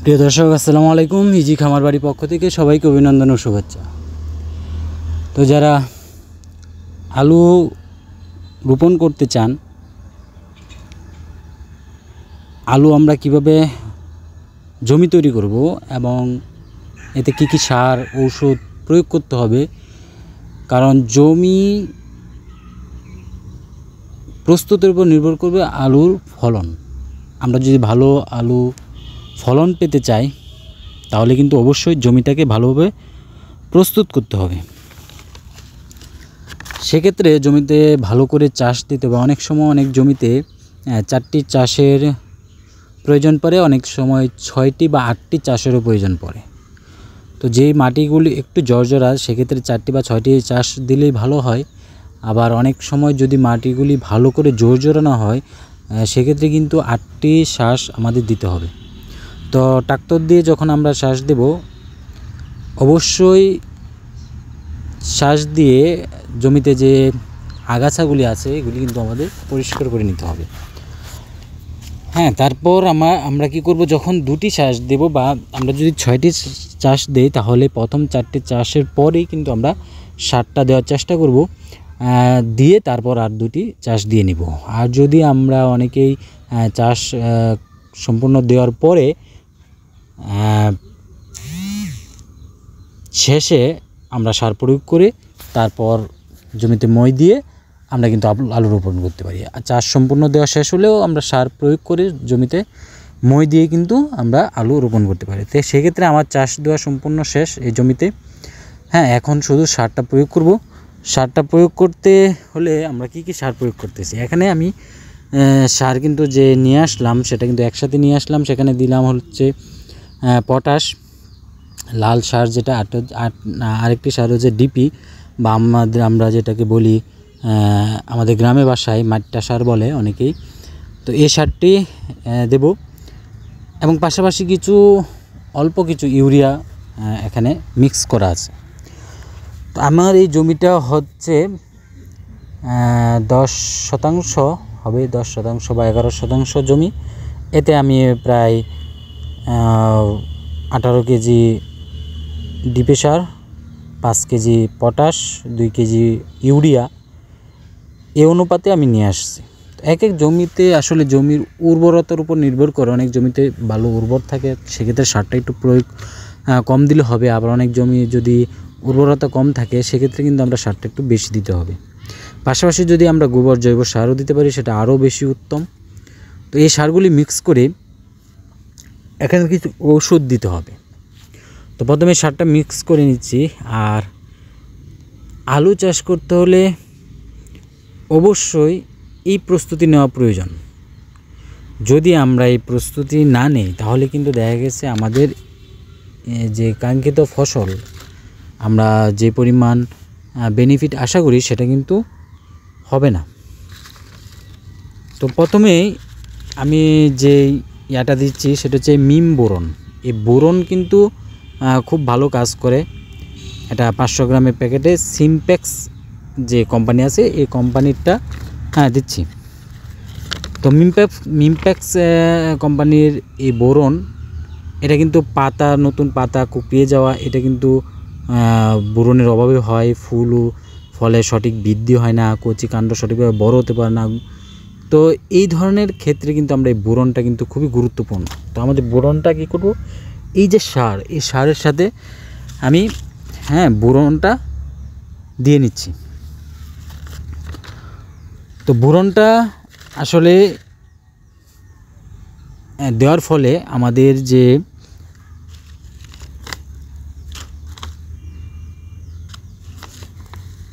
প্রিয় দর্শক, আসসালামু আলাইকুম। ইজি খামার বাড়ির পক্ষ থেকে সবাইকে অভিনন্দন ও শুভেচ্ছা। তো যারা আলু রোপণ করতে চান, আলু আমরা কিভাবে জমি তৈরি করব এবং এতে কি কি সার ঔষধ প্রয়োগ করতে হবে, কারণ জমি প্রস্তুতের উপর নির্ভর করবে আলুর ফলন। আমরা যদি ভালো আলু ফলন পেতে চাই তাহলে কিন্তু অবশ্যই জমিটাকে ভালোভাবে প্রস্তুত করতে হবে। সেক্ষেত্রে জমিতে ভালো করে চাষ দিতে হবে। অনেক সময় অনেক জমিতে 4টি চাষের প্রয়োজন পড়ে, অনেক সময় 6টি বা 8টি চাষেরও প্রয়োজন পড়ে। তো যেই মাটিগুলি একটু জর্জরা সেক্ষেত্রে 4টি বা 6টি চাষ দিলেই ভালো হয়। আবার অনেক সময় যদি মাটিগুলি ভালো করে জর্জরা না হয় সেক্ষেত্রে কিন্তু 8টি চাষ আমাদের দিতে হবে। তো ট্রাক্টর দিয়ে যখন আমরা চাষ দেব, অবশ্যই চাষ দিয়ে জমিতে যে আগাছাগুলি আছে এগুলি কিন্তু আমাদের পরিষ্কার করে নিতে হবে। তারপর আমরা কি করব, যখন 2টি চাষ দেব বা আমরা যদি 6টি চাষ দেই তাহলে প্রথম 4টি চাষের পরেই কিন্তু আমরা সারটা দেওয়ার চেষ্টা করব, দিয়ে তারপর আর 2টি চাষ দিয়ে নিব। আর যদি আমরা অনেকেই চাষ সম্পূর্ণ দেওয়ার পরে শেষে আমরা সার প্রয়োগ করে তারপর জমিতে মই দিয়ে আমরা কিন্তু আলু রোপণ করতে পারি। আর চাষ সম্পূর্ণ দেওয়া শেষ হলেও আমরা সার প্রয়োগ করে জমিতে মই দিয়ে কিন্তু আমরা আলু রোপণ করতে পারি। তো সেক্ষেত্রে আমার চাষ দেওয়া সম্পূর্ণ শেষ এই জমিতে। এখন শুধু সারটা প্রয়োগ করব। সারটা প্রয়োগ করতে হলে আমরা কি কি সার প্রয়োগ করতেছি, এখানে আমি সার কিন্তু যে নিয়ে আসলাম সেটা কিন্তু একসাথে নিয়ে আসলাম। সেখানে দিলাম হচ্ছে পটাশ, লাল সার যেটা, আরেকটি সার হচ্ছে ডিপি বা আমরা যেটাকে বলি আমাদের গ্রামে ভাষায় মাট্টা সার বলে অনেকেই। তো এই সারটি দেব এবং পাশাপাশি অল্প কিছু ইউরিয়া এখানে মিক্স করা আছে। তো আমার এই জমিটা হচ্ছে 10% হবে, 10% বা 11% জমি। এতে আমি প্রায় 18 কেজি ডিপি সার, 5 কেজি পটাশ, 2 কেজি ইউরিয়া এই অনুপাতে আমি নিয়ে আসছি। এক এক জমিতে আসলে জমির উর্বরতার উপর নির্ভর করে। অনেক জমিতে ভালো উর্বর থাকে সেক্ষেত্রে সারটা একটু প্রয়োগ কম দিলে হবে। আবার অনেক জমি যদি উর্বরতা কম থাকে সেক্ষেত্রে কিন্তু আমরা সারটা একটু বেশি দিতে হবে। পাশাপাশি যদি আমরা গোবর জৈব সারও দিতে পারি সেটা আরও বেশি উত্তম। তো এই সারগুলি মিক্স করে এখানে কিছু ঔষধ দিতে হবে। তো প্রথমে সারটা মিক্স করে নিচ্ছি। আর আলু চাষ করতে হলে অবশ্যই এই প্রস্তুতি নেওয়া প্রয়োজন। যদি আমরা এই প্রস্তুতি না নেই তাহলে কিন্তু দেখা গেছে আমাদের যে কাঙ্ক্ষিত ফসল, আমরা যে পরিমাণ বেনিফিট আশা করি সেটা কিন্তু হবে না। তো প্রথমেই আমি যে ইয়াটা দিচ্ছি সেটা হচ্ছে মিম বোরন। এই বোরন কিন্তু খুব ভালো কাজ করে। এটা 500 গ্রামের প্যাকেটে সিমপ্যাক্স যে কোম্পানি আছে এই কোম্পানিরটা দিচ্ছি। তো মিমপ্যাক্স কোম্পানির এই বোরন, এটা কিন্তু নতুন পাতা কুপিয়ে যাওয়া, এটা কিন্তু বোরনের অভাবে হয়। ফলে সঠিক বৃদ্ধি হয় না, কচি কাণ্ড সঠিকভাবে বড় হতে পারে না। তো এই ধরনের ক্ষেত্রে কিন্তু আমরা এই বোরনটা কিন্তু খুবই গুরুত্বপূর্ণ। তো আমাদের বোরনটা কী করব, এই যে সার, এই সারের সাথে আমি বোরনটা দিয়ে নিচ্ছি। তো বোরনটা আসলে দেওয়ার ফলে আমাদের যে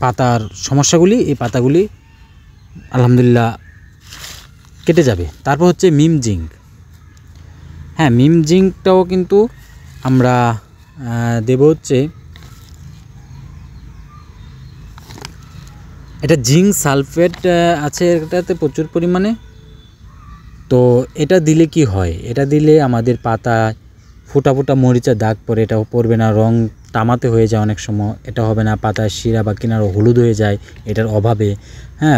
পাতার সমস্যাগুলি, এই পাতাগুলি আলহামদুলিল্লাহ কেটে যাবে। তারপর হচ্ছে মিম জিঙ্ক। মিম জিঙ্কটাও কিন্তু আমরা দেব হচ্ছে, এটা জিঙ্ক সালফেট আছে এটাতে প্রচুর পরিমাণে। তো এটা দিলে কি হয়, এটা দিলে আমাদের পাতায় ফোটা ফোটা মরিচা দাগ পড়ে, এটাও পড়বে না। রং তামাতে হয়ে যায় অনেক সময়, এটা হবে না। পাতায় শিরা বা কিনারও হলুদ হয়ে যায় এটার অভাবে।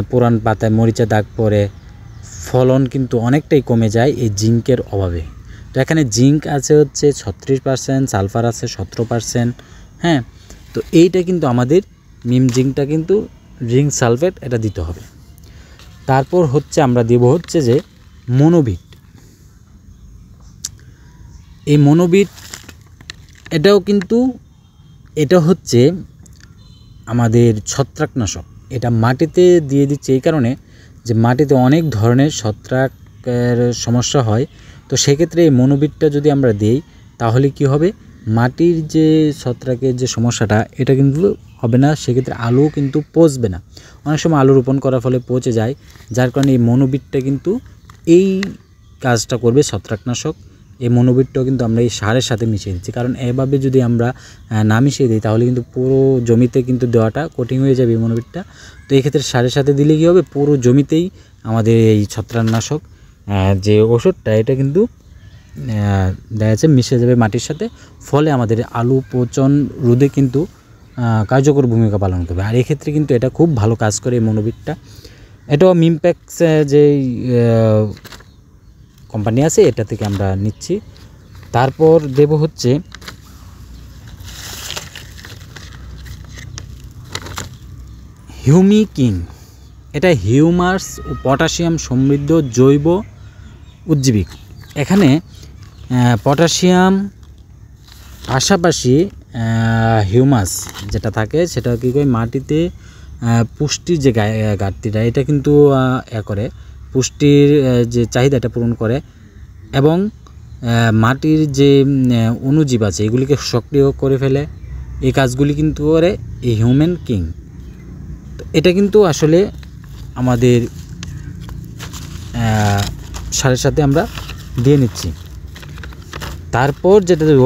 পুরান পাতায় মরিচা দাগ পড়ে, ফলন কিন্তু অনেকটাই কমে যায় এই জিঙ্কের অভাবে। তো এখানে জিঙ্ক আছে হচ্ছে 36%, সালফার আছে 17%। হ্যাঁ, তো এইটা কিন্তু আমাদের মিম জিঙ্কটা কিন্তু জিঙ্ক সালফেট এটা দিতে হবে। তারপর হচ্ছে আমরা দেব হচ্ছে যে মনোবিট। এই মনোবিট এটাও কিন্তু এটা হচ্ছে আমাদের ছত্রাকনাশক। এটা মাটিতে দিয়ে দিচ্ছে এই কারণে যে মাটিতে অনেক ধরনের ছত্রাকের সমস্যা হয়। তো সেক্ষেত্রে এই মনোবিটটা যদি আমরা দিই তাহলে কি হবে, মাটির যে ছত্রাকের যে সমস্যাটা এটা কিন্তু হবে না, সেক্ষেত্রে আলু কিন্তু পচবে না। অনেক সময় আলু রোপণ করার ফলে পচে যায়, যার কারণে এই মনোবিটটা কিন্তু এই কাজটা করবে ছত্রাকনাশক। এই মনোবিটটাও কিন্তু আমরা এই সারের সাথে মিশিয়ে দিচ্ছি, কারণ এভাবে যদি আমরা না মিশিয়ে দিই তাহলে কিন্তু পুরো জমিতে কিন্তু দেওয়াটা কঠিন হয়ে যাবে এই মনোবিটটা। তো এই ক্ষেত্রে সারের সাথে দিলে কী হবে, পুরো জমিতেই আমাদের এই ছত্রাকনাশক যে ওষুধটা এটা কিন্তু দেখা যাচ্ছে মিশে যাবে মাটির সাথে, ফলে আমাদের আলু পচন রোধে কিন্তু কার্যকর ভূমিকা পালন করবে। আর এক্ষেত্রে কিন্তু এটা খুব ভালো কাজ করে এই মনোবিটটা। এটাও মিমপ্যাক্স যে কোম্পানি আছে এটা থেকে আমরা নিচ্ছি। তারপর দেব হচ্ছে হিউমিকিং। এটা হিউমাস ও পটাশিয়াম সমৃদ্ধ জৈব উজ্জীবিক। এখানে পটাশিয়াম পাশাপাশি হিউমাস যেটা থাকে সেটা কী করে মাটিতে পুষ্টির যে ঘাটতিটা এটা কিন্তু করে পুষ্টির যে চাহিদাটা পূরণ করে, এবং মাটির যে অণুজীব আছে এগুলিকে সক্রিয় করে ফেলে। এই কাজগুলি কিন্তু করে এই হিউম্যান কিং। তো এটা কিন্তু আসলে আমাদের সারের সাথে আমরা দিয়ে নিচ্ছি। তারপর যেটা দেব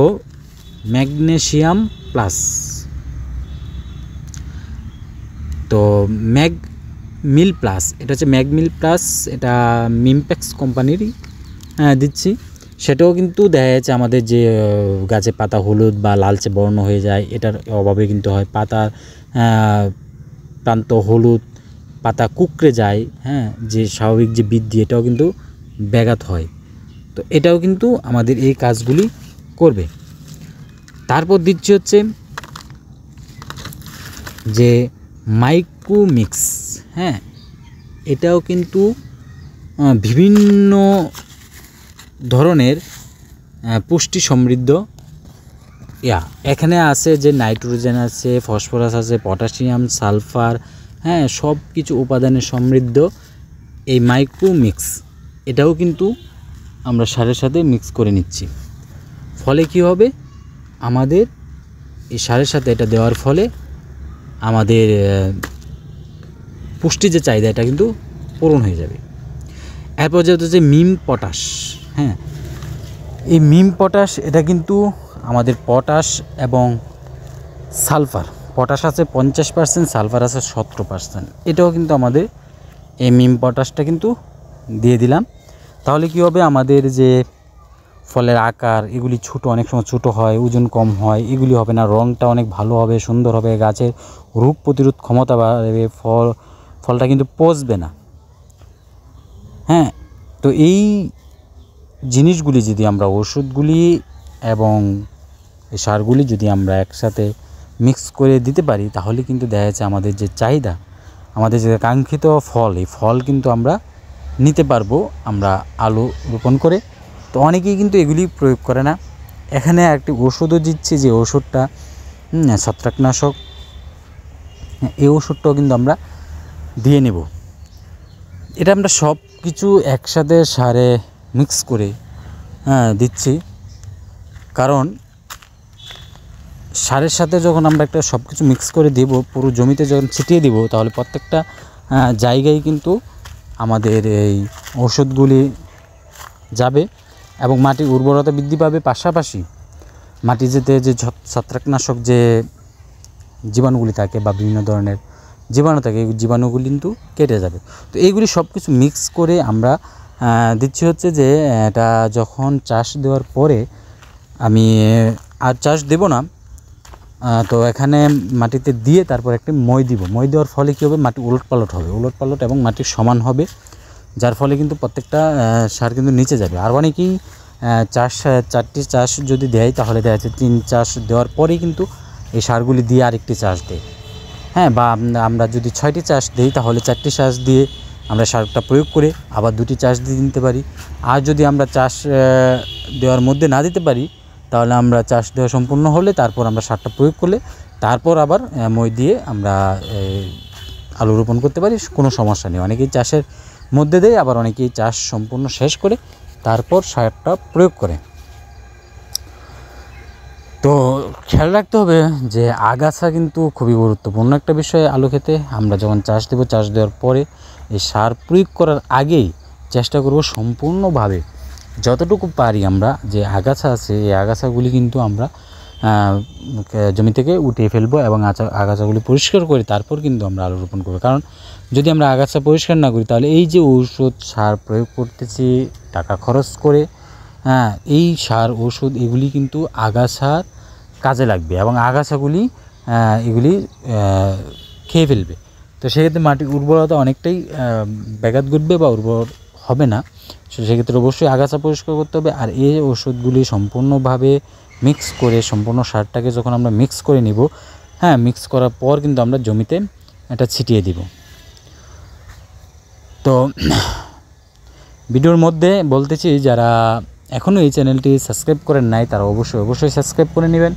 ম্যাগনেসিয়াম প্লাস। তো ম্যাগমিল প্লাস, এটা হচ্ছে ম্যাগমিল প্লাস, এটা মিমপ্যাক্স কোম্পানিরই দিচ্ছি। সেটাও কিন্তু দেখা যাচ্ছে আমাদের যে গাছে পাতা হলুদ বা লালচে বর্ণ হয়ে যায়, এটার অভাবে কিন্তু হয় পাতার প্রান্ত হলুদ, পাতা কুঁকড়ে যায়। হ্যাঁ, যে স্বাভাবিক যে বৃদ্ধি এটাও কিন্তু ব্যাঘাত হয়। তো এটাও কিন্তু আমাদের এই কাজগুলি করবে। তারপর দিচ্ছি হচ্ছে যে মাইক্রোমিক্স। হ্যাঁ, এটাও কিন্তু বিভিন্ন ধরনের পুষ্টি সমৃদ্ধ এখানে আছে যে নাইট্রোজেন আছে, ফসফরাস আছে, পটাশিয়াম, সালফার, হ্যাঁ, সব কিছু উপাদানে সমৃদ্ধ এই মাইক্রোমিক্স। এটাও কিন্তু আমরা সারের সাথে মিক্স করে নিচ্ছি। ফলে কি হবে, আমাদের এই সারের সাথে এটা দেওয়ার ফলে আমাদের পুষ্টির যে চাহিদা এটা কিন্তু পূরণ হয়ে যাবে। এরপর যেহেতু হচ্ছে মিম পটাশ। হ্যাঁ, এই মিম পটাশ এটা কিন্তু আমাদের পটাশ এবং সালফার, পটাশ আছে 50%, সালফার আছে 17%। এটাও কিন্তু আমাদের এই মিম পটাশটা কিন্তু দিয়ে দিলাম। তাহলে কি হবে, আমাদের যে ফলের আকার এগুলি ছোটো, অনেক সময় ছোটো হয়, ওজন কম হয়, এগুলি হবে না, রঙটা অনেক ভালো হবে, সুন্দর হবে, গাছের রোগ প্রতিরোধ ক্ষমতা বাড়বে, ফলটা কিন্তু পচবে না। হ্যাঁ, তো এই জিনিসগুলি যদি আমরা ওষুধগুলি এবং এই সারগুলি যদি আমরা একসাথে মিক্স করে দিতে পারি তাহলে কিন্তু দেখা যাচ্ছে আমাদের যে চাহিদা, আমাদের যে কাঙ্ক্ষিত ফল, এই ফল কিন্তু আমরা নিতে পারবো আমরা আলু রোপণ করে। তো অনেকেই কিন্তু এগুলি প্রয়োগ করে না। এখানে একটি ওষুধও দিচ্ছি, যে ওষুধটা ছত্রাকনাশক, এই ওষুধটাও কিন্তু আমরা দিয়ে নেব। এটা আমরা সব কিছু একসাথে সারে মিক্স করে দিচ্ছি, কারণ সারের সাথে যখন আমরা একটা সব কিছু মিক্স করে দেব, পুরো জমিতে যখন ছিটিয়ে দেব, তাহলে প্রত্যেকটা জায়গায় কিন্তু আমাদের এই ওষুধগুলি যাবে এবং মাটির উর্বরতা বৃদ্ধি পাবে। পাশাপাশি মাটি যেতে যে ছত্রাকনাশক যে জীবাণুগুলি থাকে বা বিভিন্ন ধরনের জীবাণু থাকে, এই জীবাণুগুলি কিন্তু কেটে যাবে। তো এইগুলি সব কিছু মিক্স করে আমরা দিচ্ছি হচ্ছে যে এটা যখন চাষ দেওয়ার পরে আমি আর চাষ দেব না, তো এখানে মাটিতে দিয়ে তারপর একটা মই দিব। মই দেওয়ার ফলে কী হবে, মাটি উলটপালট হবে, উলটপালট এবং মাটি সমান হবে, যার ফলে কিন্তু প্রত্যেকটা সার কিন্তু নিচে যাবে। আর অনেকেই চারটি চাষ যদি দেয় তাহলে দেখা যাচ্ছে 3 চাষ দেওয়ার পরেই কিন্তু এই সারগুলি দিয়ে আরেকটি চাষ দেয়। হ্যাঁ, বা আমরা যদি 6টি চাষ দিই তাহলে 4টি চাষ দিয়ে আমরা সারটা প্রয়োগ করে আবার 2টি চাষ দিয়ে দিতে পারি। আর যদি আমরা চাষ দেওয়ার মধ্যে না দিতে পারি তাহলে আমরা চাষ দেওয়া সম্পূর্ণ হলে তারপর আমরা সারটা প্রয়োগ করলে তারপর আবার মই দিয়ে আমরা আলু রোপণ করতে পারি, কোনো সমস্যা নেই। অনেকেই চাষের মধ্যে দেয়, আবার অনেকেই চাষ সম্পূর্ণ শেষ করে তারপর সারটা প্রয়োগ করে। তো খেয়াল রাখতে হবে যে আগাছা কিন্তু খুবই গুরুত্বপূর্ণ একটা বিষয় আলু খেতে। আমরা যখন চাষ দেব, চাষ দেওয়ার পরে এই সার প্রয়োগ করার আগেই চেষ্টা করব সম্পূর্ণভাবে যতটুকু পারি আমরা যে আগাছা আছে এই আগাছাগুলি কিন্তু আমরা জমি থেকে উঠিয়ে ফেলবো এবং আগাছাগুলি পরিষ্কার করে তারপর কিন্তু আমরা আলু রোপণ করবো। কারণ যদি আমরা আগাছা পরিষ্কার না করি তাহলে এই যে ঔষধ সার প্রয়োগ করতেছি টাকা খরচ করে, এই সার ওষুধ এগুলি কিন্তু আগাছার কাজে লাগবে এবং আগাছাগুলি এগুলি খেয়ে ফেলবে। তো সেক্ষেত্রে মাটির উর্বরতা অনেকটাই ব্যাঘাত ঘটবে বা উর্বর হবে না। সেক্ষেত্রে অবশ্যই আগাছা পরিষ্কার করতে হবে। আর এই ওষুধগুলি সম্পূর্ণভাবে মিক্স করে, সম্পূর্ণ সারটাকে যখন আমরা মিক্স করে নিব, মিক্স করার পর কিন্তু আমরা জমিতে এটা ছিটিয়ে দিব। তো ভিডিওর মধ্যে বলতেছি যারা এখনও এই চ্যানেলটি সাবস্ক্রাইব করেন নাই তারা অবশ্যই সাবস্ক্রাইব করে নেবেন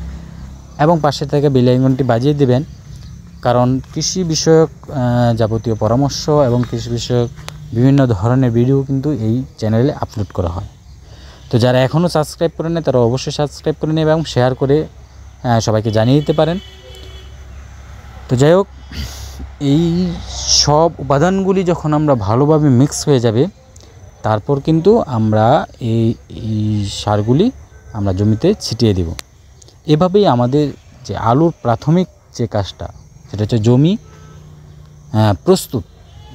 এবং পাশে থেকে বেল আইকনটি বাজিয়ে দেবেন। কারণ কৃষি বিষয়ক যাবতীয় পরামর্শ এবং কৃষি বিষয়ক বিভিন্ন ধরনের ভিডিও কিন্তু এই চ্যানেলে আপলোড করা হয়। তো যারা এখনও সাবস্ক্রাইব করে নেয় তারা অবশ্যই সাবস্ক্রাইব করে নেবে এবং শেয়ার করে সবাইকে জানিয়ে দিতে পারেন। তো যাই হোক, এই সব উপাদানগুলি যখন আমরা ভালোভাবে মিক্স হয়ে যাবে তারপর কিন্তু আমরা এই সারগুলি আমরা জমিতে ছিটিয়ে দেব। এভাবেই আমাদের যে আলুর প্রাথমিক যে কাজটা সেটা হচ্ছে জমি প্রস্তুত,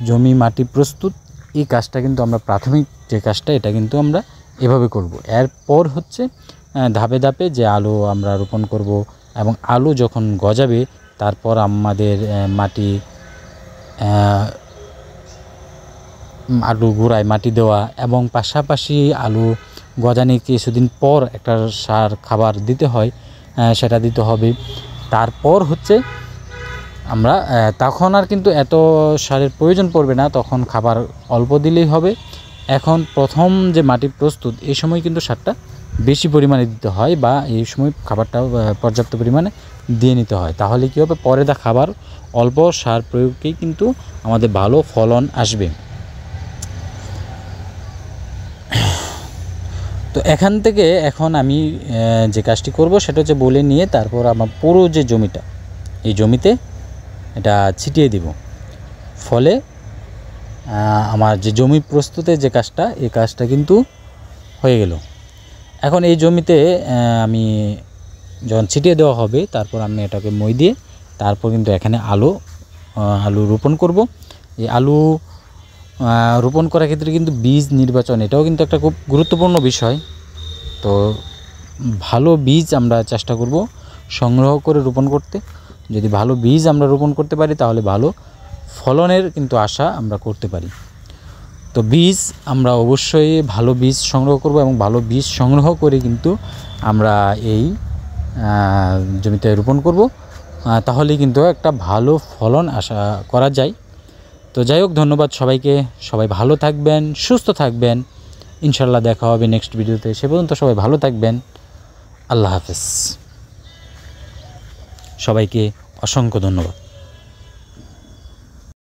জমি মাটি প্রস্তুত, এই কাজটা কিন্তু আমরা প্রাথমিক যে কাজটা এটা কিন্তু আমরা এভাবে করব। এরপর হচ্ছে ধাপে ধাপে যে আলু আমরা রোপণ করব এবং আলু যখন গজাবে তারপর আমাদের মাটি আলু গোড়ায় মাটি দেওয়া এবং পাশাপাশি আলু গজানি কিছুদিন পর একটা সার খাবার দিতে হয়, সেটা দিতে হবে। তারপর হচ্ছে আমরা তখন আর কিন্তু এত সারের প্রয়োজন পড়বে না, তখন খাবার অল্প দিলেই হবে। এখন প্রথম যে মাটি প্রস্তুত এই সময় কিন্তু সারটা বেশি পরিমাণে দিতে হয় বা এই সময় খাবারটা পর্যাপ্ত পরিমাণে দিয়ে নিতে হয়। তাহলে কী হবে, পরে দা খাবার অল্প সার প্রয়োগেই কিন্তু আমাদের ভালো ফলন আসবে। তো এখান থেকে এখন আমি যে কাজটি করব সেটা হচ্ছে বলে নিয়ে তারপর আমার পুরো যে জমিটা এই জমিতে এটা ছিটিয়ে দিব। ফলে আমার যে জমি প্রস্তুতের যে কাজটা এই কাজটা কিন্তু হয়ে গেল। এখন এই জমিতে আমি যখন ছিটিয়ে দেওয়া হবে তারপর আমি এটাকে মই দিয়ে তারপর কিন্তু এখানে আলু রোপণ করব। এই আলু রোপণ করার ক্ষেত্রে কিন্তু বীজ নির্বাচন এটাও কিন্তু একটা খুব গুরুত্বপূর্ণ বিষয়। তো ভালো বীজ আমরা চেষ্টা করব সংগ্রহ করে রোপণ করতে। যদি ভালো বীজ আমরা রোপণ করতে পারি তাহলে ভালো ফলনের কিন্তু আশা আমরা করতে পারি। তো বীজ আমরা অবশ্যই ভালো বীজ সংগ্রহ করব এবং ভালো বীজ সংগ্রহ করে কিন্তু আমরা এই জমিতে রোপণ করব, তাহলে কিন্তু একটা ভালো ফলন আশা করা যায়। তো যাই হোক, ধন্যবাদ সবাইকে। সবাই ভালো থাকবেন, সুস্থ থাকবেন। ইনশাল্লাহ দেখা হবে নেক্সট ভিডিওতে। সে পর্যন্ত সবাই ভালো থাকবেন। আল্লাহ হাফেজ। সবাইকে অসংখ্য ধন্যবাদ।